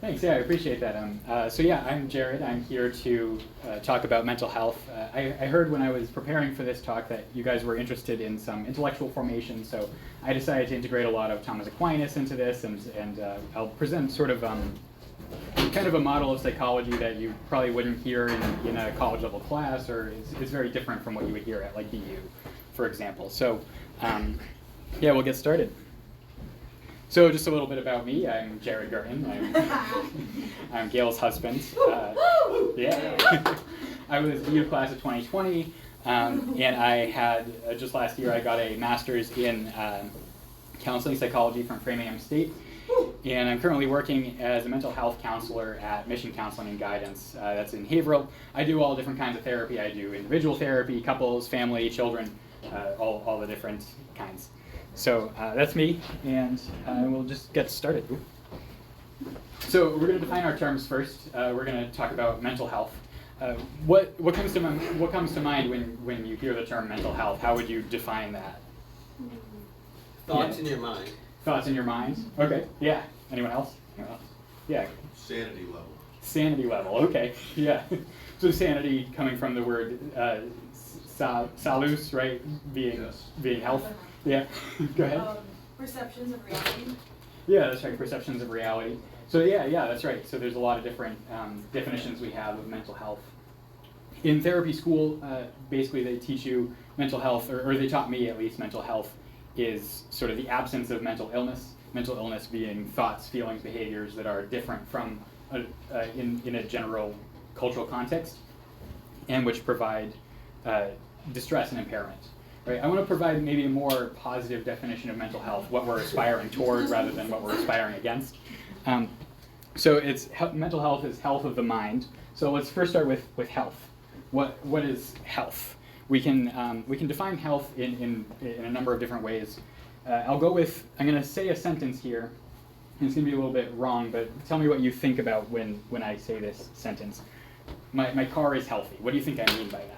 Thanks, yeah, I appreciate that. So yeah, I'm Jared. I'm here to talk about mental health. I heard when I was preparing for this talk that you guys were interested in some intellectual formation, so I decided to integrate a lot of Thomas Aquinas into this, and I'll present sort of kind of a model of psychology that you probably wouldn't hear in a college level class, or is very different from what you would hear at like BU, for example. So yeah, we'll get started. So just a little bit about me. I'm Jared Gurton. I'm Gail's husband. Yeah. I was BU class of 2020, and I had, just last year, I got a master's in counseling psychology from Framingham State. And I'm currently working as a mental health counselor at Mission Counseling and Guidance. That's in Haverhill. I do all different kinds of therapy. I do individual therapy, couples, family, children, all the different kinds. So that's me, and we'll just get started. So we're going to define our terms first. We're going to talk about mental health. What comes to mind when you hear the term mental health? How would you define that? Thoughts in your mind. Thoughts in your mind? Okay. Yeah. Anyone else? Yeah. Sanity level. Sanity level. Okay. Yeah. So sanity coming from the word salus, right? Being health. Yeah, go ahead. Perceptions of reality. Yeah, that's right, perceptions of reality. So yeah, that's right. So there's a lot of different definitions we have of mental health. In therapy school, basically they teach you mental health, or they taught me at least, mental health is sort of the absence of mental illness. Mental illness being thoughts, feelings, behaviors that are different from in a general cultural context, and which provide distress and impairment. Right. I want to provide maybe a more positive definition of mental health, what we're aspiring toward rather than what we're aspiring against. So mental health is health of the mind. So let's first start with health. What is health? We can define health in a number of different ways. I'm going to say a sentence here, and it's going to be a little bit wrong, but tell me what you think about when I say this sentence. My car is healthy. What do you think I mean by that?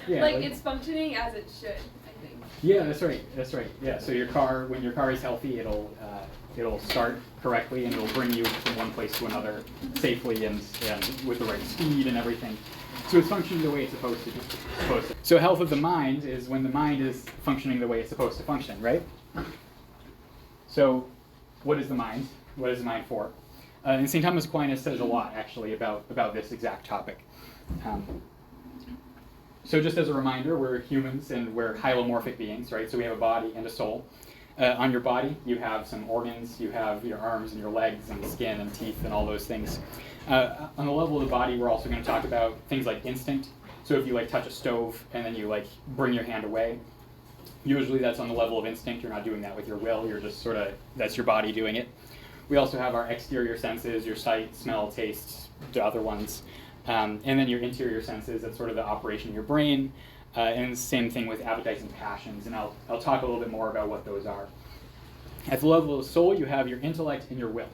Yeah, like it's functioning as it should, I think. Yeah, that's right. Yeah, so when your car is healthy, it'll start correctly and it'll bring you from one place to another safely and with the right speed and everything. So it's functioning the way it's supposed to. So health of the mind is when the mind is functioning the way it's supposed to function, right? So what is the mind? What is the mind for? And St. Thomas Aquinas says a lot, actually, about this exact topic. So just as a reminder, we're humans and we're hylomorphic beings, right? So we have a body and a soul. On your body, you have some organs. You have your arms and your legs and skin and teeth and all those things. On the level of the body, we're also going to talk about things like instinct. So if you touch a stove and then you bring your hand away, usually that's on the level of instinct. You're not doing that with your will. You're just that's your body doing it. We also have our exterior senses, your sight, smell, taste, the other ones. And then your interior senses, that's sort of the operation of your brain. And the same thing with appetites and passions. And I'll talk a little bit more about what those are. At the level of the soul, you have your intellect and your will.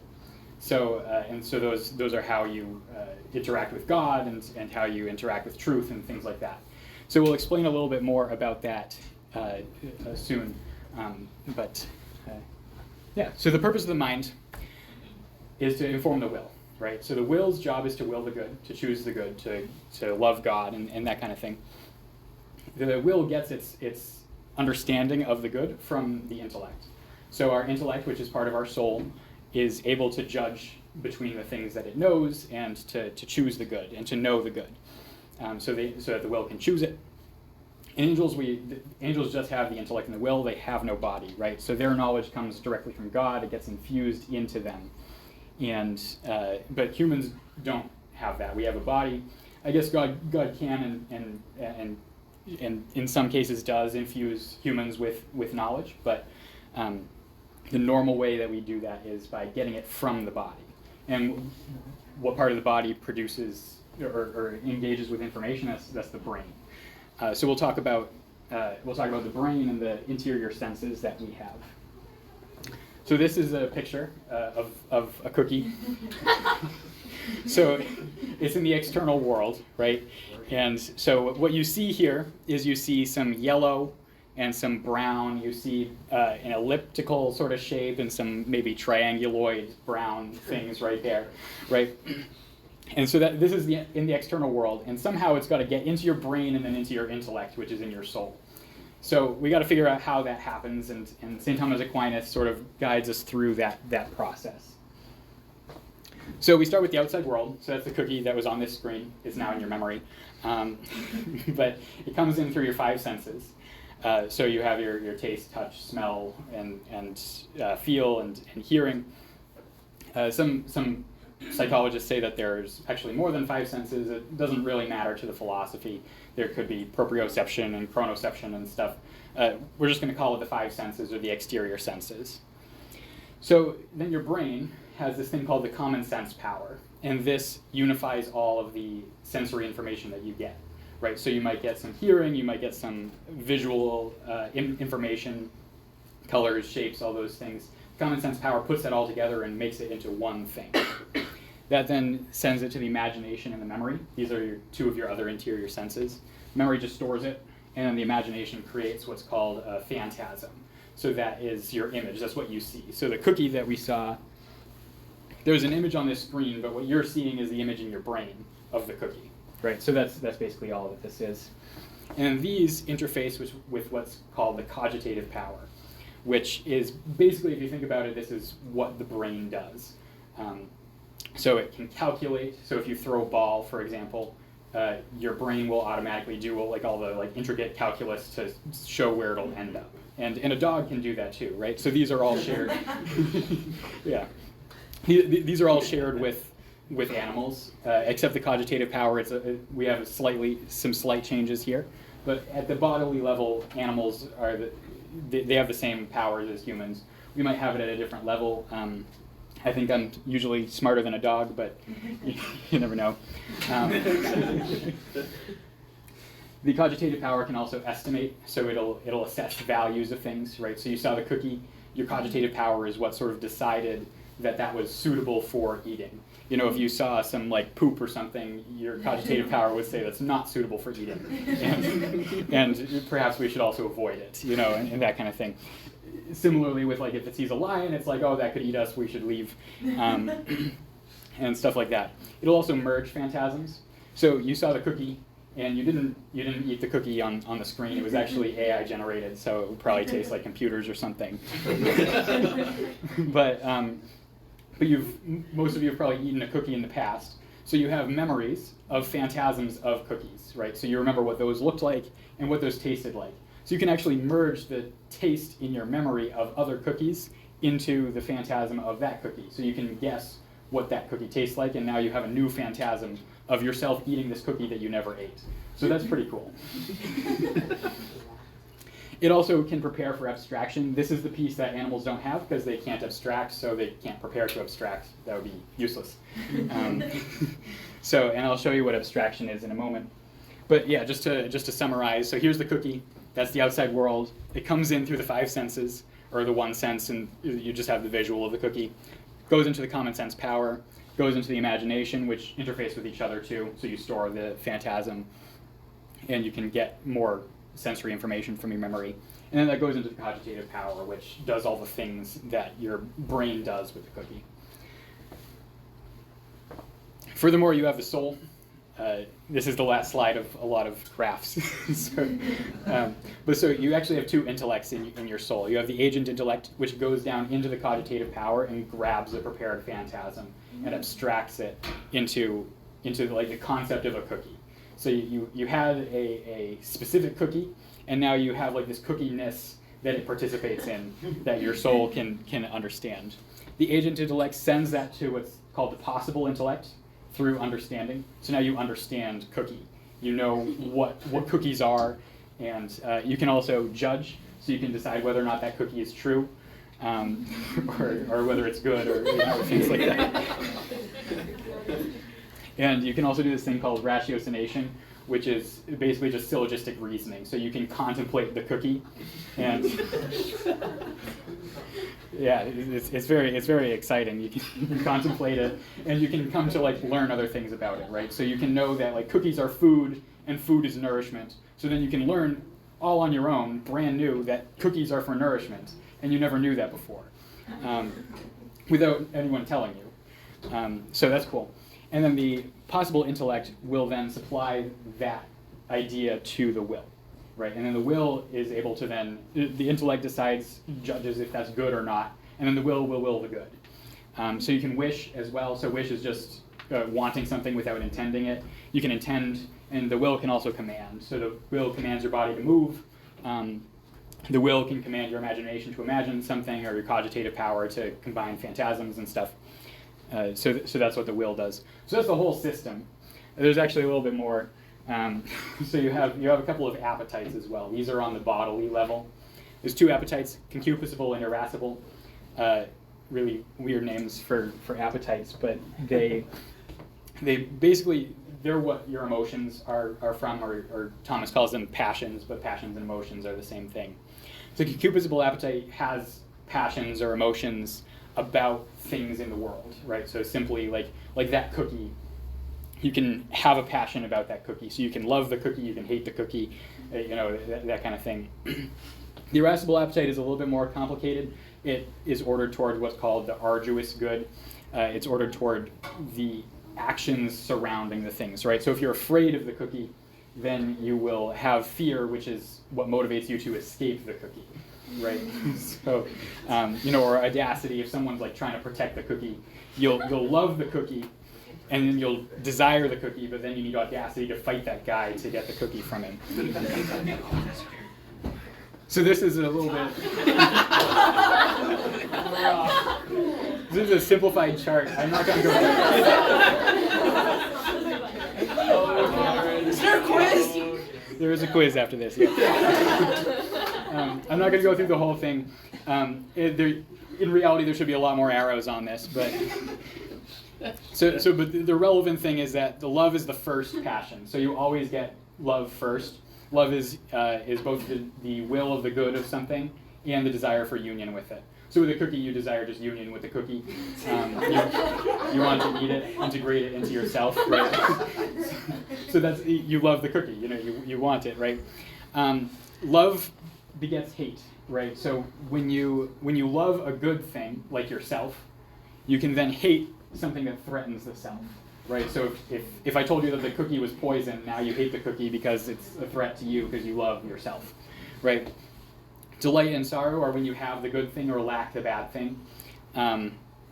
So those are how you interact with God and how you interact with truth and things like that. So we'll explain a little bit more about that soon. So the purpose of the mind is to inform the will. Right, so the will's job is to will the good, to choose the good, to love God, and that kind of thing. The will gets its understanding of the good from the intellect. So our intellect, which is part of our soul, is able to judge between the things that it knows and to choose the good and to know the good, so that the will can choose it. Angels just have the intellect and the will. They have no body, right? So their knowledge comes directly from God. It gets infused into them. But humans don't have that. We have a body. I guess God can and in some cases does infuse humans with knowledge, but the normal way that we do that is by getting it from the body. And what part of the body produces or engages with information? That's the brain. So we'll talk about the brain and the interior senses that we have. So this is a picture of a cookie. So it's in the external world, right? And so what you see here is you see some yellow and some brown. You see an elliptical sort of shape and some maybe trianguloid brown things right there, right? And so that this is in the external world, and somehow it's got to get into your brain and then into your intellect, which is in your soul. So we got to figure out how that happens, and St. Thomas Aquinas sort of guides us through that process. So we start with the outside world. So that's the cookie that was on this screen. It's now in your memory. But it comes in through your 5 senses. So you have your taste, touch, smell, and feel, and hearing. Some psychologists say that there's actually more than 5 senses. It doesn't really matter to the philosophy. There could be proprioception and chronoception and stuff. We're just going to call it the 5 senses or the exterior senses. So then your brain has this thing called the common sense power, and this unifies all of the sensory information that you get, right? So you might get some hearing, you might get some visual information, colors, shapes, all those things. Common sense power puts that all together and makes it into one thing. That then sends it to the imagination and the memory. These are 2 of your other interior senses. Memory just stores it, and then the imagination creates what's called a phantasm. So that is your image, that's what you see. So the cookie that we saw, there's an image on this screen, but what you're seeing is the image in your brain of the cookie, right? So that's basically all that this is. And these interface with what's called the cogitative power, which is basically, if you think about it, this is what the brain does. So it can calculate. So if you throw a ball, for example, your brain will automatically do all the intricate calculus to show where it'll end up. And a dog can do that too, right? So these are all shared. Yeah, these are all shared with animals, except the cogitative power. We have some slight changes here, but at the bodily level, animals they have the same powers as humans. We might have it at a different level. I think I'm usually smarter than a dog, but you never know. The cogitative power can also estimate, so it'll assess values of things, right? So you saw the cookie. Your cogitative power is what sort of decided that was suitable for eating. You know, if you saw some poop or something, your cogitative power would say that's not suitable for eating, and perhaps we should also avoid it, and that kind of thing. Similarly with if it sees a lion, it's oh, that could eat us, we should leave, and stuff like that. It'll also merge phantasms. So you saw the cookie, and you didn't eat the cookie on the screen. It was actually AI generated, so it would probably taste like computers or something. But most of you have probably eaten a cookie in the past, so you have memories of phantasms of cookies, right? So you remember what those looked like and what those tasted like. So you can actually merge the taste in your memory of other cookies into the phantasm of that cookie. So you can guess what that cookie tastes like, and now you have a new phantasm of yourself eating this cookie that you never ate. So that's pretty cool. It also can prepare for abstraction. This is the piece that animals don't have because they can't abstract, so they can't prepare to abstract. That would be useless. And I'll show you what abstraction is in a moment. But yeah, just to summarize, so here's the cookie. That's the outside world. It comes in through the 5 senses, or the 1 sense, and you just have the visual of the cookie. Goes into the common sense power, goes into the imagination, which interface with each other too, so you store the phantasm, and you can get more sensory information from your memory. And then that goes into the cogitative power, which does all the things that your brain does with the cookie. Furthermore, you have the soul. This is the last slide of a lot of graphs. So you actually have 2 intellects in your soul. You have the agent intellect, which goes down into the cogitative power and grabs the prepared phantasm and abstracts it into the concept of a cookie. So you had a specific cookie, and now you have this cookie-ness that it participates in that your soul can understand. The agent intellect sends that to what's called the possible intellect, through understanding. So now you understand cookie. You know what cookies are, and you can also judge, so you can decide whether or not that cookie is true, or whether it's good, or things like that. And you can also do this thing called ratiocination, which is basically just syllogistic reasoning. So you can contemplate the cookie, and yeah, it's very exciting. You can contemplate it, and you can come to learn other things about it, right? So you can know that cookies are food, and food is nourishment. So then you can learn all on your own, brand new, that cookies are for nourishment, and you never knew that before, without anyone telling you. So that's cool. And then the possible intellect will then supply that idea to the will, right? And then the will is able to then, the intellect decides, judges if that's good or not, and then the will the good. So you can wish as well. So wish is just wanting something without intending it. You can intend, and the will can also command. So the will commands your body to move. The will can command your imagination to imagine something, or your cogitative power to combine phantasms and stuff. So that's what the will does. So that's the whole system. There's actually a little bit more. So you have a couple of appetites as well. These are on the bodily level. There's 2 appetites: concupiscible and irascible. Really weird names for appetites, but they basically, they're what your emotions are from, or Thomas calls them passions, but passions and emotions are the same thing. So concupiscible appetite has passions or emotions about things in the world, right? So simply like that cookie, you can have a passion about that cookie. So you can love the cookie, you can hate the cookie, that kind of thing. The irascible appetite is a little bit more complicated. It is ordered toward what's called the arduous good. It's ordered toward the actions surrounding the things, right? So if you're afraid of the cookie, then you will have fear, which is what motivates you to escape the cookie, right? So, or audacity. If someone's like trying to protect the cookie, you'll love the cookie, and then you'll desire the cookie, but then you need audacity to fight that guy to get the cookie from him. So this is a little bit. This is a simplified chart. I'm not going to go. Is there a quiz? There is a quiz after this. Yeah. I'm not going to go through the whole thing. In reality, there should be a lot more arrows on this, but. But the relevant thing is that the love is the first passion. So you always get love first. Love is both the will of the good of something and the desire for union with it. So with a cookie, you desire just union with the cookie. You want to eat it, integrate it into yourself, right? So that's, you love the cookie. You want it, right? Love begets hate, right? So when you love a good thing like yourself, you can then hate something that threatens the self. Right, so if I told you that the cookie was poison, now you hate the cookie because it's a threat to you because you love yourself, right? Delight and sorrow are when you have the good thing or lack the bad thing,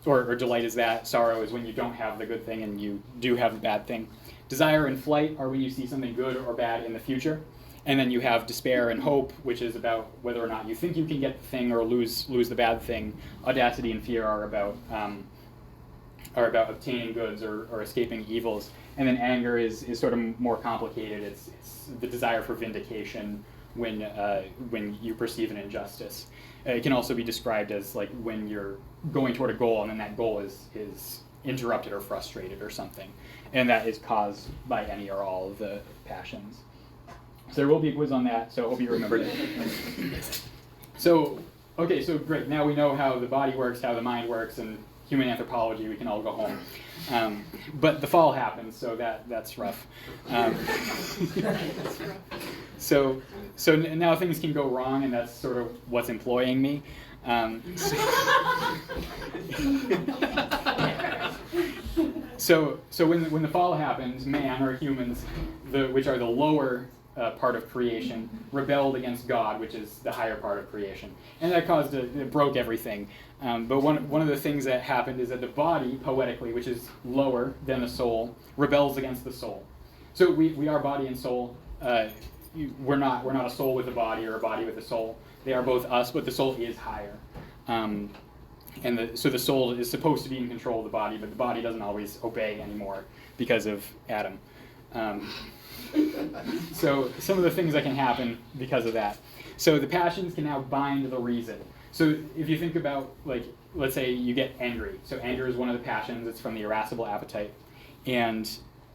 or delight is that, sorrow is when you don't have the good thing and you do have the bad thing. Desire and flight are when you see something good or bad in the future, and then you have despair and hope, which is about whether or not you think you can get the thing or lose the bad thing. Audacity and fear are about obtaining goods or escaping evils. And then anger is sort of more complicated. It's the desire for vindication when you perceive an injustice. It can also be described as like when you're going toward a goal and then that goal is interrupted or frustrated or something. And that is caused by any or all of the passions. So there will be a quiz on that, so I hope you remembered it. So great. Now we know how the body works, how the mind works, and human anthropology, we can all go home. But the fall happens, so that's rough. So now things can go wrong, and that's sort of what's employing me. So when the fall happens, man, or humans, which are the lower part of creation, rebelled against God, which is the higher part of creation. And that it broke everything. But one of the things that happened is that the body, poetically, which is lower than the soul, rebels against the soul. So we are body and soul. We're not a soul with a body or a body with a soul. They are both us, but the soul is higher. So the soul is supposed to be in control of the body, but the body doesn't always obey anymore because of Adam. So some of the things that can happen because of that. So the passions can now bind the reason. So if you think about, like, let's say you get angry. So anger is one of the passions. It's from the irascible appetite. And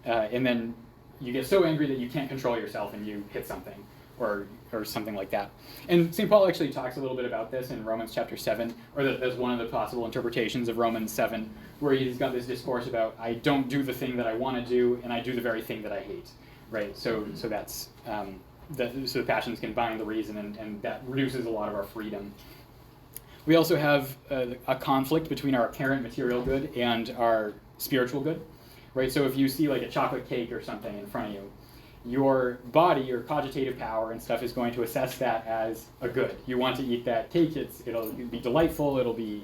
then you get so angry that you can't control yourself and you hit something or something like that. And St. Paul actually talks a little bit about this in Romans chapter 7, or that's one of the possible interpretations of Romans 7, where he's got this discourse about, I don't do the thing that I want to do, and I do the very thing that I hate. Right, so that's so the passions can bind the reason, and that reduces a lot of our freedom. We also have a conflict between our apparent material good and our spiritual good, right? So if you see like a chocolate cake or something in front of you, your body, your cogitative power and stuff is going to assess that as a good. You want to eat that cake, it'll be delightful, it'll be,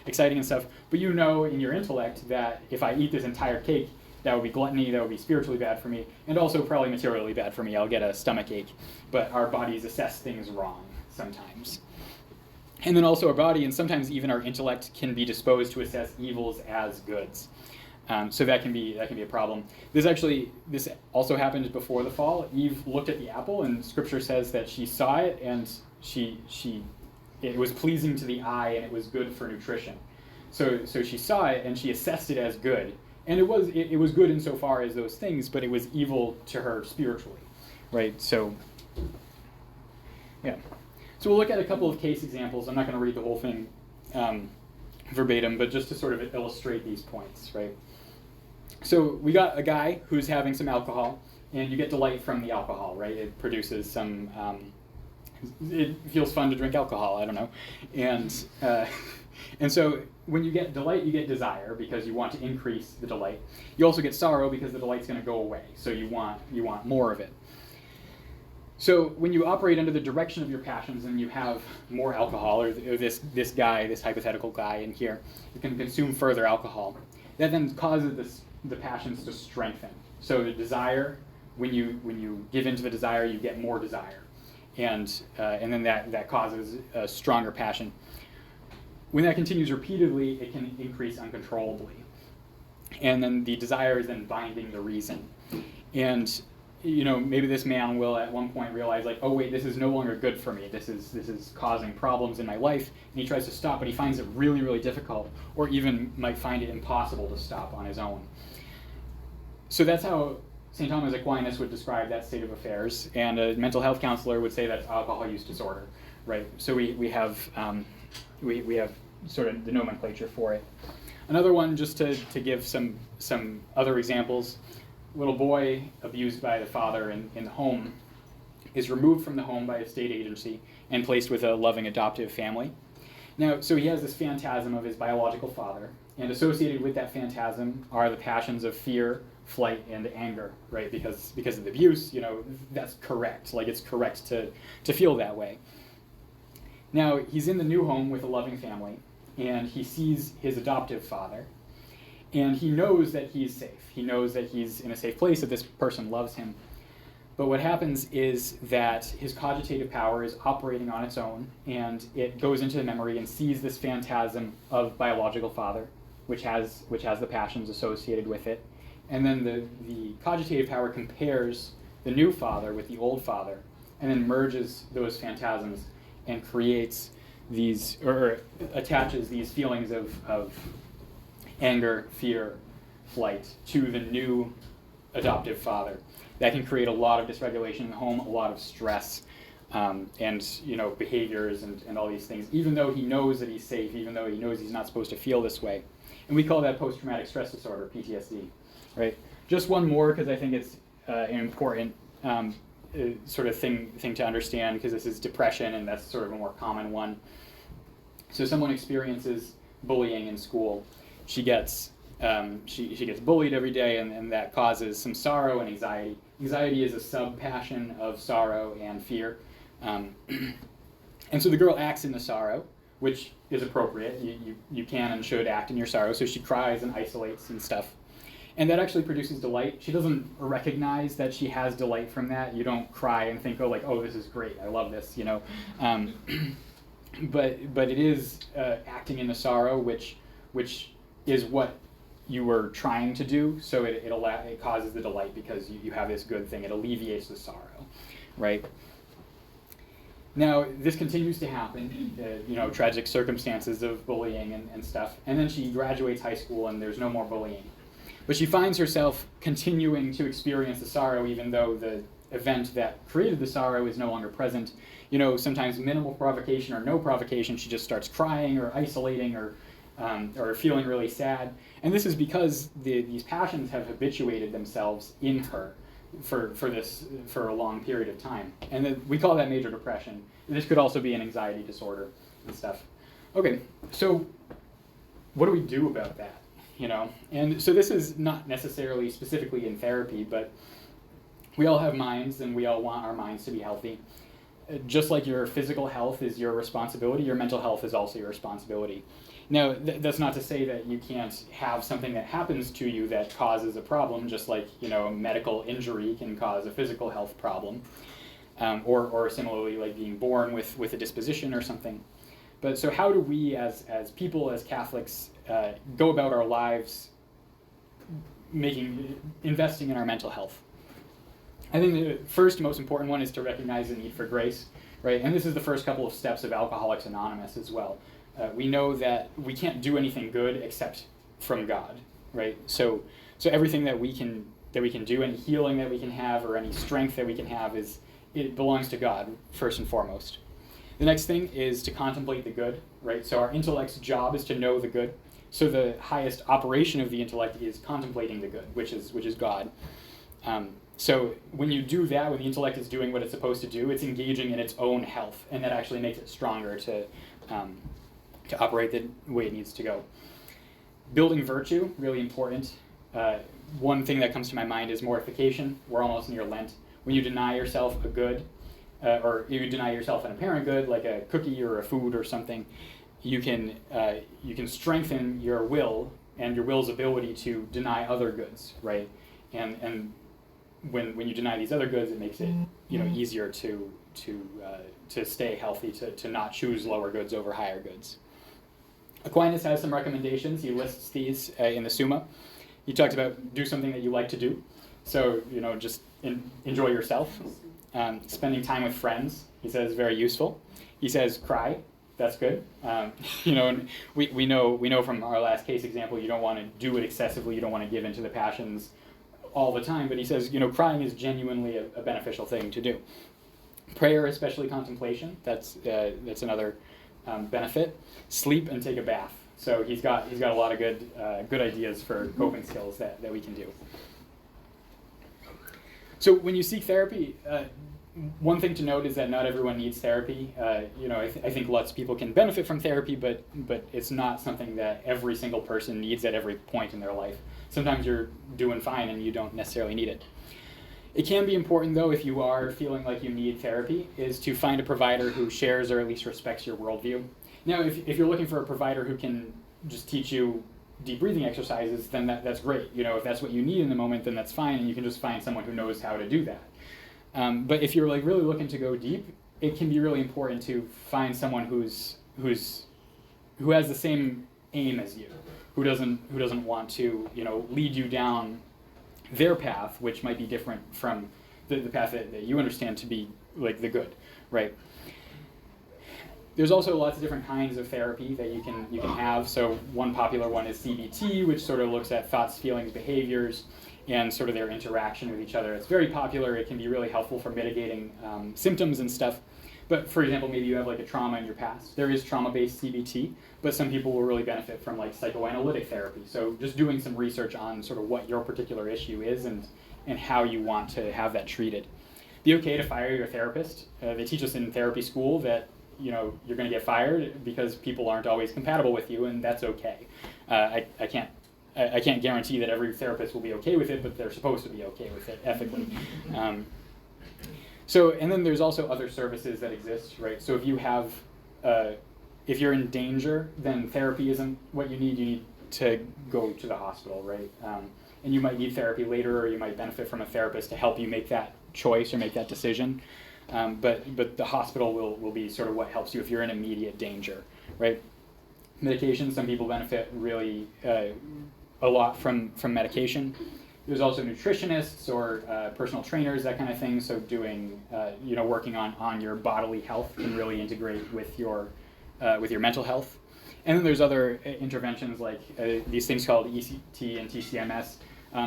exciting and stuff, but you know in your intellect that if I eat this entire cake, that would be gluttony, that would be spiritually bad for me, and also probably materially bad for me. I'll get a stomach ache. But our bodies assess things wrong sometimes. And then also our body, and sometimes even our intellect, can be disposed to assess evils as goods. So that can be a problem. This also happened before the fall. Eve looked at the apple, and Scripture says that she saw it, and it was pleasing to the eye, and it was good for nutrition. So she saw it, and she assessed it as good, and it was good insofar as those things, but it was evil to her spiritually, right? So yeah. So we'll look at a couple of case examples. I'm not going to read the whole thing verbatim, but just to sort of illustrate these points, right? So we got a guy who's having some alcohol, and you get delight from the alcohol, right? It produces some, it feels fun to drink alcohol, I don't know. And so when you get delight, you get desire because you want to increase the delight. You also get sorrow because the delight's going to go away, so you want more of it. So when you operate under the direction of your passions and you have more alcohol, or this guy, this hypothetical guy in here, you can consume further alcohol. That then causes the passions to strengthen. So the desire, when you give into the desire, you get more desire, and then that causes a stronger passion. When that continues repeatedly, it can increase uncontrollably, and then the desire is then binding the reason, and maybe this man will at one point realize, like, oh wait, this is no longer good for me. This is causing problems in my life, and he tries to stop, but he finds it really, really difficult, or even might find it impossible to stop on his own. So that's how St. Thomas Aquinas would describe that state of affairs, and a mental health counselor would say that's alcohol use disorder, right? So we have sort of the nomenclature for it. Another one, just to give some other examples. Little boy abused by the father in the home is removed from the home by a state agency and placed with a loving adoptive family. Now, so he has this phantasm of his biological father, and associated with that phantasm are the passions of fear, flight, and anger, right? Because of the abuse, that's correct. Like, it's correct to feel that way. Now, he's in the new home with a loving family, and he sees his adoptive father, and he knows that he's safe. He knows that he's in a safe place, that this person loves him. But what happens is that his cogitative power is operating on its own, and it goes into the memory and sees this phantasm of biological father, which has the passions associated with it. And then the cogitative power compares the new father with the old father, and then merges those phantasms and creates these, or attaches these feelings of anger, fear, flight to the new adoptive father. That can create a lot of dysregulation in the home, a lot of stress, and behaviors and all these things, even though he knows that he's safe, even though he knows he's not supposed to feel this way. And we call that post-traumatic stress disorder, PTSD, right? Just one more, because I think it's an important sort of thing to understand, because this is depression, and that's sort of a more common one. So someone experiences bullying in school. She gets bullied every day, and that causes some sorrow and anxiety. Anxiety is a sub-passion of sorrow and fear. And so the girl acts in the sorrow, which is appropriate. You can and should act in your sorrow. So she cries and isolates and stuff. And that actually produces delight. She doesn't recognize that she has delight from that. You don't cry and think, oh, this is great, I love this, But it is acting in the sorrow, which is what you were trying to do. So it causes the delight because you have this good thing. It alleviates the sorrow, right? Now, this continues to happen, tragic circumstances of bullying and stuff. And then she graduates high school and there's no more bullying. But she finds herself continuing to experience the sorrow even though the event that created the sorrow is no longer present. Sometimes minimal provocation or no provocation, she just starts crying or isolating or feeling really sad. And this is because these passions have habituated themselves in her. for a long period of time. And then we call that major depression. And this could also be an anxiety disorder and stuff. Okay, so what do we do about that? And so this is not necessarily specifically in therapy, but we all have minds and we all want our minds to be healthy. Just like your physical health is your responsibility, your mental health is also your responsibility. Now, that's not to say that you can't have something that happens to you that causes a problem, just like, a medical injury can cause a physical health problem, or similarly, like being born with a disposition or something. But so how do we, as people, as Catholics, go about our lives investing in our mental health? I think the first most important one is to recognize the need for grace, right? And this is the first couple of steps of Alcoholics Anonymous as well. We know that we can't do anything good except from God, right? So everything that we can do, any healing that we can have, or any strength that we can have, it belongs to God first and foremost. The next thing is to contemplate the good, right? So our intellect's job is to know the good. So the highest operation of the intellect is contemplating the good, which is God. So when you do that, when the intellect is doing what it's supposed to do, it's engaging in its own health, and that actually makes it stronger to operate the way it needs to go. Building virtue, really important. One thing that comes to my mind is mortification. We're almost near Lent. When you deny yourself a good, or you deny yourself an apparent good, like a cookie or a food or something, you can strengthen your will and your will's ability to deny other goods, right? And when you deny these other goods, it makes it easier to stay healthy, to not choose lower goods over higher goods. Aquinas has some recommendations. He lists these in the Summa. He talks about do something that you like to do. So, just enjoy yourself. Spending time with friends, he says, is very useful. He says cry. That's good. And we know from our last case example, you don't want to do it excessively. You don't want to give into the passions all the time. But he says, crying is genuinely a beneficial thing to do. Prayer, especially contemplation, that's another benefit. Sleep and take a bath. So he's got a lot of good ideas for coping skills that we can do. So when you seek therapy, one thing to note is that not everyone needs therapy. I think lots of people can benefit from therapy, but it's not something that every single person needs at every point in their life. Sometimes you're doing fine and you don't necessarily need it. It can be important, though, if you are feeling like you need therapy, is to find a provider who shares or at least respects your worldview. Now, if you're looking for a provider who can just teach you deep breathing exercises, then that's great. If that's what you need in the moment, then that's fine, and you can just find someone who knows how to do that. But if you're really looking to go deep, it can be really important to find someone who has the same aim as you, who doesn't want to lead you down their path, which might be different from the path that you understand to be like the good, right? There's also lots of different kinds of therapy that you can have. So one popular one is CBT, which sort of looks at thoughts, feelings, behaviors, and sort of their interaction with each other. It's very popular. It can be really helpful for mitigating symptoms and stuff. But for example, maybe you have like a trauma in your past. There is trauma-based CBT, but some people will really benefit from like psychoanalytic therapy. So just doing some research on sort of what your particular issue is and how you want to have that treated. Be okay to fire your therapist. They teach us in therapy school that you're going to get fired because people aren't always compatible with you, and that's okay. I can't guarantee that every therapist will be okay with it, but they're supposed to be okay with it ethically. And then there's also other services that exist, right? So if you're in danger, then therapy isn't what you need. You need to go to the hospital, right? And you might need therapy later, or you might benefit from a therapist to help you make that choice or make that decision. But the hospital will be sort of what helps you if you're in immediate danger, right? Medication, some people benefit really a lot from medication. There's also nutritionists or personal trainers, that kind of thing. So doing, working on your bodily health can really integrate with your mental health. And then there's other interventions like these things called ECT and TCMS.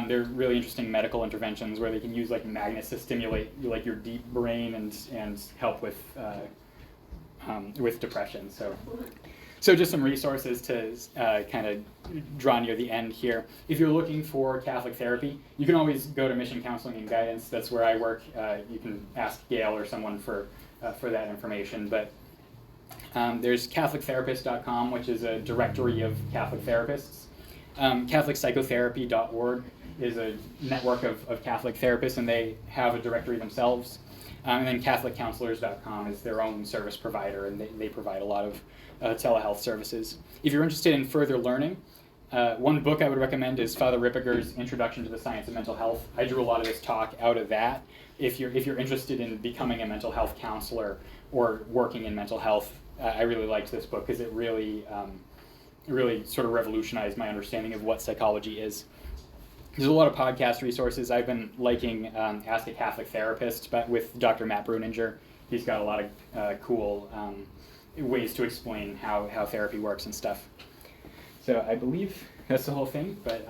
They're really interesting medical interventions where they can use like magnets to stimulate like your deep brain and help with depression. So So just some resources to kind of draw near the end here. If you're looking for Catholic therapy, you can always go to Mission Counseling and Guidance. That's where I work. You can ask Gail or someone for that information. But there's CatholicTherapist.com, which is a directory of Catholic therapists. CatholicPsychotherapy.org is a network of Catholic therapists, and they have a directory themselves. And then CatholicCounselors.com is their own service provider, and they provide a lot of telehealth services. If you're interested in further learning, one book I would recommend is Father Ripperger's Introduction to the Science of Mental Health. I drew a lot of this talk out of that. If you're interested in becoming a mental health counselor or working in mental health, I really liked this book because it really sort of revolutionized my understanding of what psychology is. There's a lot of podcast resources. I've been liking Ask a Catholic Therapist, but with Dr. Matt Bruninger. He's got a lot of cool ways to explain how therapy works and stuff. So I believe that's the whole thing, but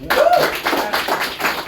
yeah.